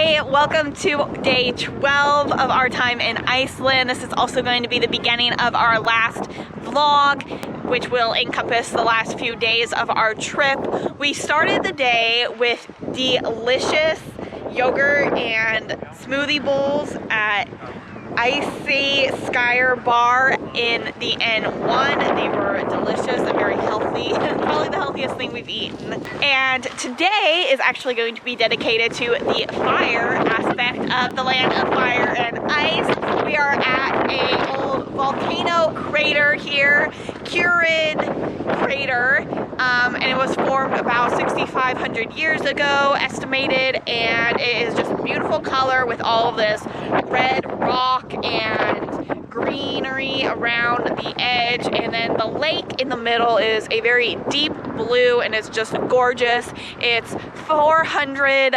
Hey, welcome to day 12 of our time in Iceland. This is also going to be the beginning of our last vlog, which will encompass the last few days of our trip. We started the day with delicious yogurt and smoothie bowls at Ísey Skyr Bar in the N1. They were delicious and very healthy. Probably the healthiest thing we've eaten. And today is actually going to be dedicated to the fire aspect of the land of fire and ice. We are at an old volcano crater here, Kerid Crater, and it was formed about 6,500 years ago, estimated, and it is just a beautiful color with all of this red rock and greenery around the edge, and then the lake in the middle is a very deep blue and it's just gorgeous. It's 400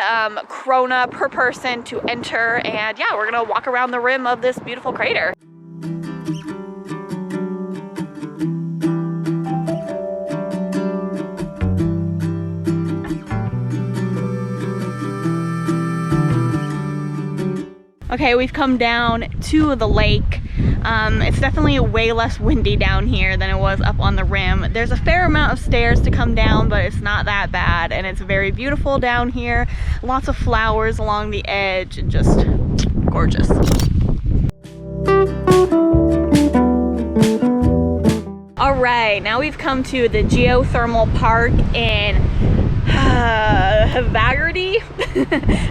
krona per person to enter, and yeah, we're gonna walk around the rim of this beautiful crater. Okay, we've come down to the lake. It's definitely way less windy down here than it was up on the rim. There's a fair amount of stairs to come down, but it's not that bad, and it's very beautiful down here. Lots of flowers along the edge, and just gorgeous. All right, now we've come to the Geothermal Park in Hveragerdi.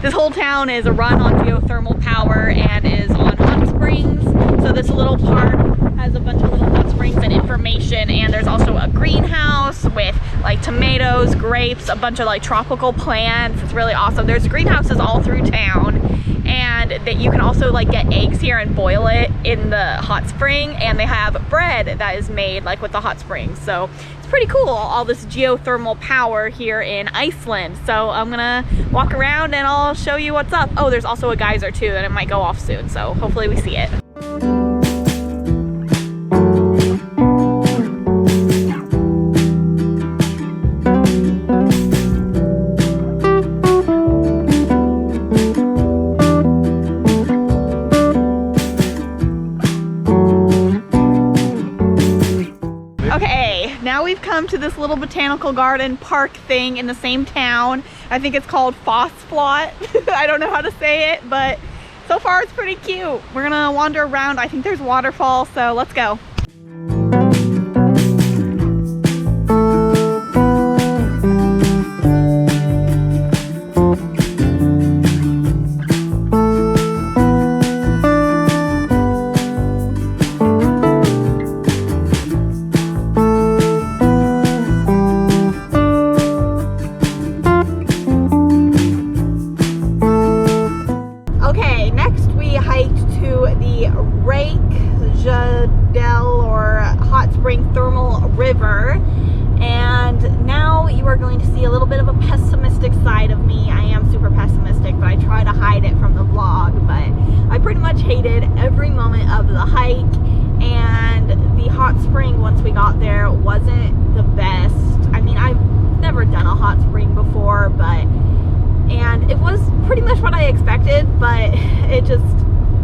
This whole town is run on geothermal power and is on hot springs. So this little park has a bunch of little hot springs and information, and there's also a greenhouse with like tomatoes, grapes, a bunch of like tropical plants. It's really awesome. There's greenhouses all through town, and that you can also like get eggs here and boil it in the hot spring, and they have bread that is made like with the hot springs. So it's pretty cool, all this geothermal power here in Iceland. So I'm gonna walk around and I'll show you what's up. Oh, there's also a geyser too, and it might go off soon, so hopefully we see it. Okay, now we've come to this little botanical garden park thing in the same town. I think it's called Fossflot. I don't know how to say it, but so far it's pretty cute. We're gonna wander around. I think there's waterfalls, so let's go. Reykjadalur or hot spring thermal river, and now you are going to see a little bit of a pessimistic side of me. I am super pessimistic, but I try to hide it from the vlog. But I pretty much hated every moment of the hike, and the hot spring once we got there wasn't the best. I mean, I've never done a hot spring before, and it was pretty much what I expected, but it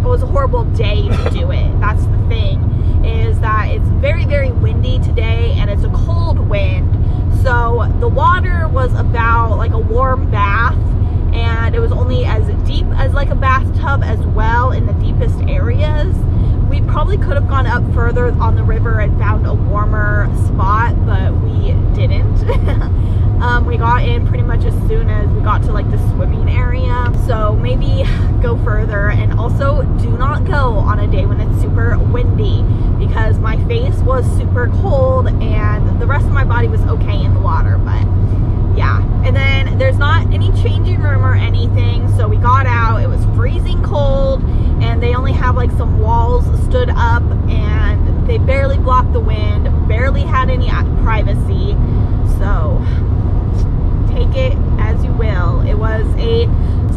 was a horrible day to do it. That's the thing, is that it's very, very windy today, and it's a cold wind. So the water was about like a warm bath, and it was only as deep as like a bathtub as well in the deepest areas. We probably could have gone up further on the river and found a warmer spot, but we didn't. We got in pretty much as soon as we got to like the swimming area, so maybe go further. And also do not go on a day when it's super windy, because my face was super cold and the rest of my body was okay in the water. But yeah, and then there's not any changing room or anything, so we got out. It was freezing cold, and they only have like some walls stood up, and they barely blocked the wind, barely had any privacy. So take it as you will. It was a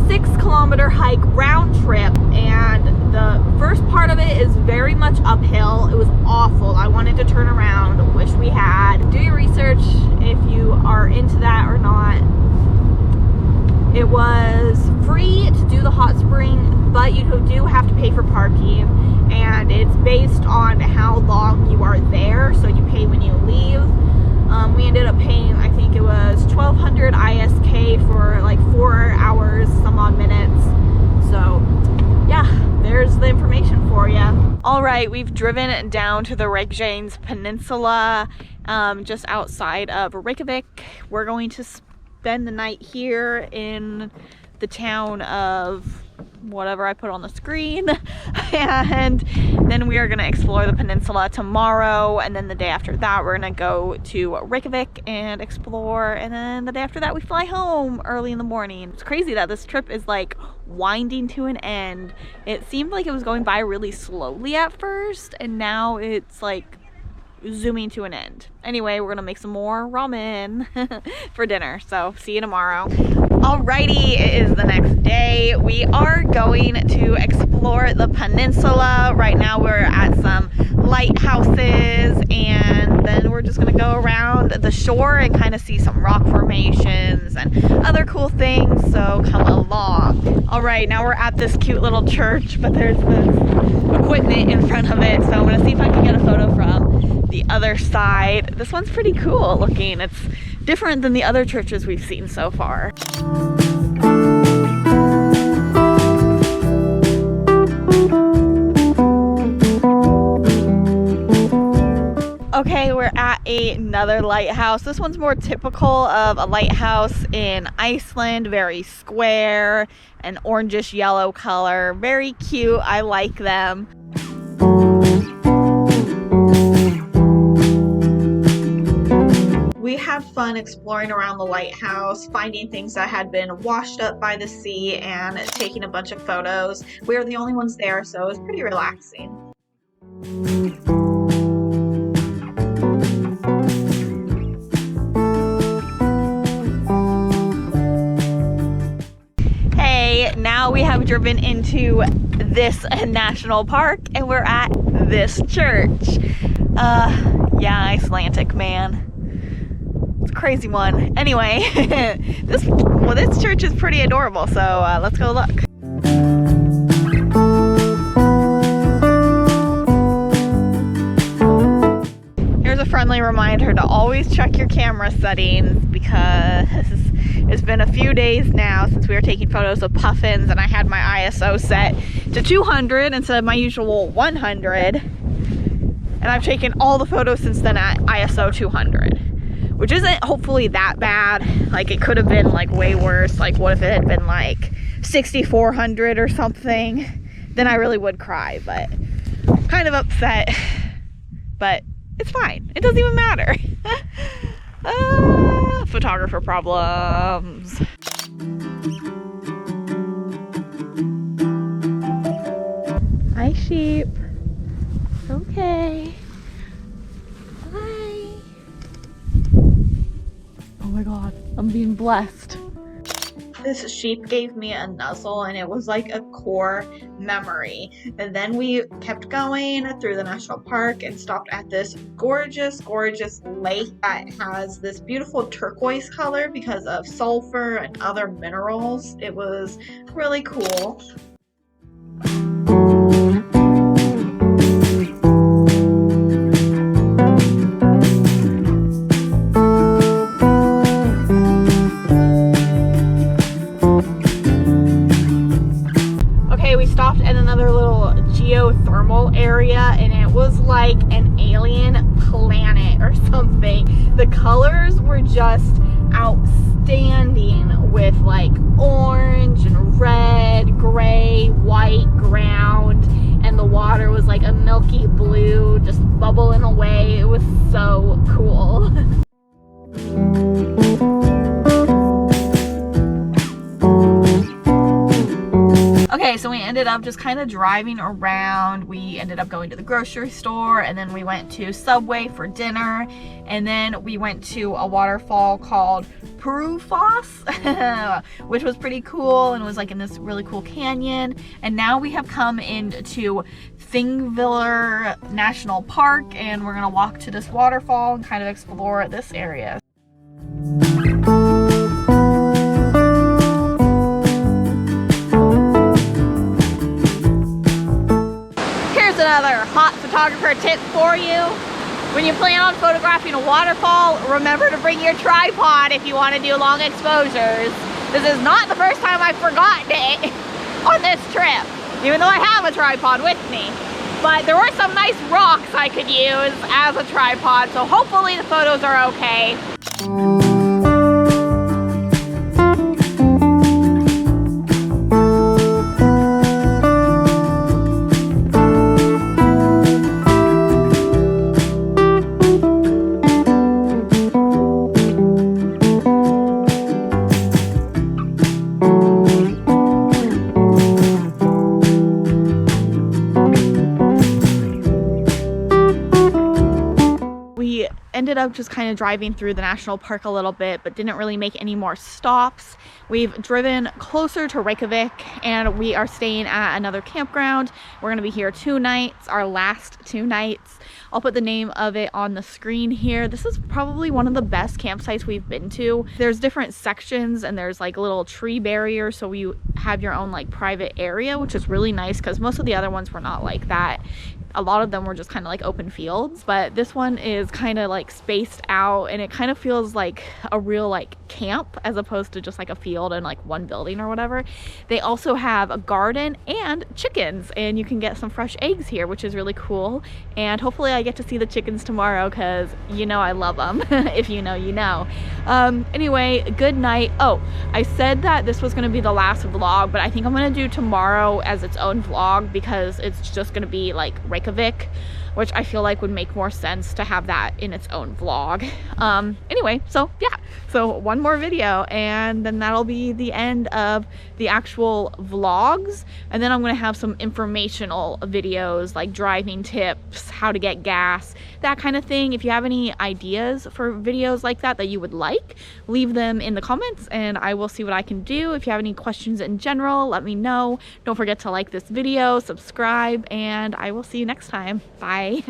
6-kilometer hike round trip, and the first part of it is very much uphill. It was awful. I wanted to turn around, wish we had. Do your research if you are into that or not. It was free to do the but you do have to pay for parking, and it's based on how long you are there, so you pay when you leave. We ended up paying, I think it was 1,200 ISK for like 4 hours, some odd minutes. So yeah, there's the information for you. All right, we've driven down to the Reykjanes Peninsula, just outside of Reykjavik. We're going to spend the night here in the town of whatever I put on the screen, and then we are going to explore the peninsula tomorrow, and then the day after that we're going to go to Reykjavik and explore, and then the day after that we fly home early in the morning. It's crazy that this trip is like winding to an end. It seemed like it was going by really slowly at first, and now it's like zooming to an end. Anyway, we're gonna make some more ramen for dinner, so see you tomorrow. Alrighty, it is the next day. We are going to explore the peninsula. Right now we're at some lighthouses, and then we're just gonna go around the shore and kind of see some rock formations and other cool things, so come along. Alright, now we're at this cute little church, but there's this equipment in front of it, so I'm gonna see if I can get a photo from the other side. This one's pretty cool looking. It's different than the other churches we've seen so far. Okay, we're at another lighthouse. This one's more typical of a lighthouse in Iceland. Very square, an orangish yellow color. Very cute. I like them. We had fun exploring around the lighthouse, finding things that had been washed up by the sea, and taking a bunch of photos. We were the only ones there, so it was pretty relaxing. Hey, now we have driven into this national park, and we're at this church. Yeah, Icelandic, man. Crazy one. Anyway, this church is pretty adorable, so let's go look. Here's a friendly reminder to always check your camera settings, because it's been a few days now since we were taking photos of puffins, and I had my ISO set to 200 instead of my usual 100, and I've taken all the photos since then at ISO 200. Which isn't hopefully that bad. Like, it could have been like way worse. Like, what if it had been like 6,400 or something? Then I really would cry, but I'm kind of upset. But it's fine. It doesn't even matter. Photographer problems. Hi, sheep. Okay. Oh my god, I'm being blessed. This sheep gave me a nuzzle, and it was like a core memory. And then we kept going through the national park and stopped at this gorgeous, gorgeous lake that has this beautiful turquoise color because of sulfur and other minerals. It was really cool. Geothermal area, and it was like an alien planet or something. The colors were just outstanding, with like orange and red, gray, white ground, and the water was like a milky blue, just bubbling away. It was so cool. Okay, so we ended up just kind of driving around. We ended up going to the grocery store, and then we went to Subway for dinner, and then we went to a waterfall called Þórufoss, which was pretty cool, and it was like in this really cool canyon. And now we have come into Thingvellir National Park, and we're gonna walk to this waterfall and kind of explore this area. photographer tip for you. When you plan on photographing a waterfall, remember to bring your tripod if you want to do long exposures. This is not the first time I've forgotten it on this trip, even though I have a tripod with me. But there were some nice rocks I could use as a tripod, so hopefully the photos are okay. Ended up just kind of driving through the national park a little bit, but didn't really make any more stops. We've driven closer to Reykjavik and we are staying at another campground. We're going to be here 2 nights, our last 2 nights. I'll put the name of it on the screen here. This is probably one of the best campsites we've been to. There's different sections and there's like a little tree barrier, so you have your own like private area, which is really nice because most of the other ones were not like that. A lot of them were just kind of like open fields, but this one is kind of like spaced out and it kind of feels like a real like camp as opposed to just like a field and like one building or whatever. They also have a garden and chickens, and you can get some fresh eggs here, which is really cool. And hopefully I get to see the chickens tomorrow because you know I love them. If you know, you know. Anyway, good night. Oh, I said that this was going to be the last vlog, but I think I'm going to do tomorrow as its own vlog because it's just going to be like Reykjavik, which I feel like would make more sense to have that in its own vlog. Anyway, so yeah, so one more video and then that'll be the end of the actual vlogs, and then I'm gonna have some informational videos like driving tips, how to get gas, that kind of thing. If you have any ideas for videos like that you would like, leave them in the comments and I will see what I can do. If you have any questions in general, let me know. Don't forget to like this video, subscribe, and I will see you next time. Bye.